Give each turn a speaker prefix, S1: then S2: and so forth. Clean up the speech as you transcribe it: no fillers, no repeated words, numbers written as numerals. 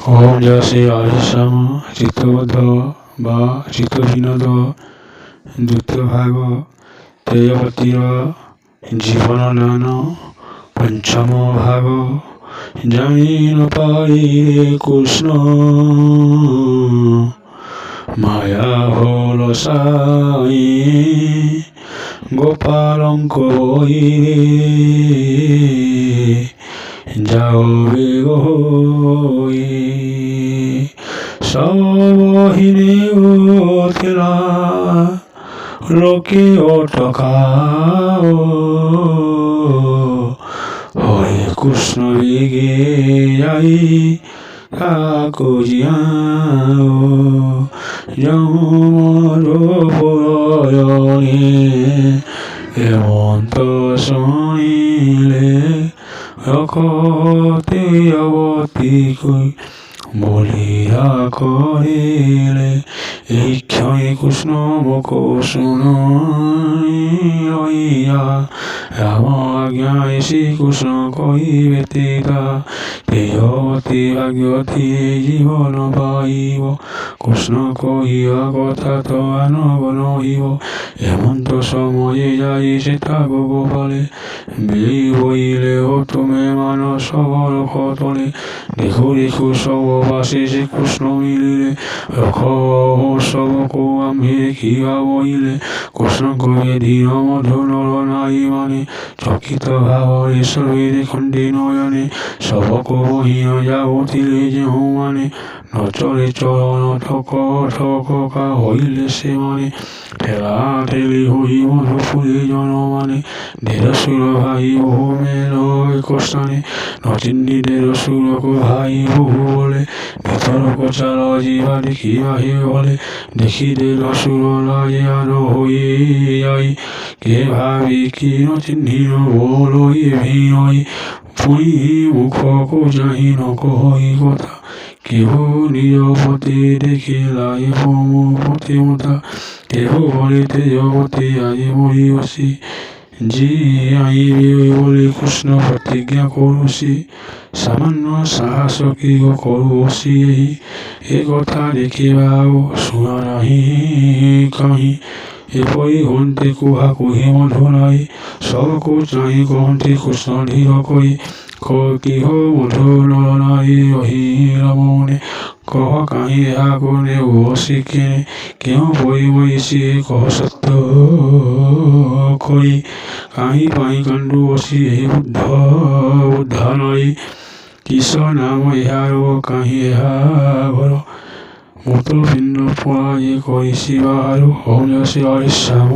S1: ওম যশে আরিসাম চিত্তবোধ বা চিত্তবিনোদ দ্বিতীয় ভাগ ত্রয়বতীর জীবনদান পঞ্চম ভাগ জানি ন পাই কৃষ্ণ মায়া হল সাই গোপালঙ্ক বই যাও বেগো সবহিনে ওথেলা লোকে অটকাও হরে কৃষ্ণ বেগে যাই কাকু জিয়াও যমর পুরয়নে হেমন্ত শুনিলে রকতে অবতী কই বলিয়া করিলে এই ক্ষণে কৃষ্ণ মুখ শুনিয়া রাম আজ্ঞায় শ্রীকৃষ্ণ কহিবে তেতা তেয়বতী ভাগ্যবতী জীবন পাইব কৃষ্ণ কহিয়া কথা তো আনব নহিব হেমন্ত সময়ে যাই সেটা গোপালে বেই বইলে ও তুমি মানস খতলে দেখো দেখো সব বাসে সে কৃষ্ণ মিলিলে রখ সবকো আমি দেখিয়া বইলে কৃষ্ণ কবে ধীর মধু নর নাই মানে চকিত ভাবরে সর্বে দেখন্ডে নয়নে সবকো বহিন যাবতীলে যে মানে নচলে চরণ ঠক ঠকা হইলে সে মানে ঠেলা ঠেলি হই মধুপুরে জন মানে ঢের সুর ভাই বহু মেল কষ্টানে নচিন্দিদের সুরক ভাই বহু বলে ভিতরক চাল জিবা দেখিবা হে বলে দেখিদের সুর রাজে আর হয়ে যাই কে ভাবি কি নচিহ্ন বলই ভিনই পুই মুখ যাহি ন কহি কথা কেহ নিজ পতি দেখিলাই পতি মতা কেহ বলে তেজপতি আজ মরিয়সী জি আইবে বলে কৃষ্ণ প্রতিজ্ঞা করুছি সামান্য সাহস কি করুছি এ কথা দেখিবাও শুনা নাহি কাহি এপরি হন্তে কুহা কুহি মধু নাই সবকু চাহি কহন্তে কৃষ্ণ ধীর কই কিহ মধু নর নারী রহিল মনে কহ কাহি এহা কোনে বসি কেনে কেউ বই বইছি কহ সত্য কই কাহি পাই কাণ্ডু বসি এই বুদ্ধ নাই কৃষ্ণ নাম ইহার কাহি এহা ঘর মূতপিণ্ড পুরা যে কৰিছি বাহাৰো হৌন শ্ৰী হৰি শ্যাম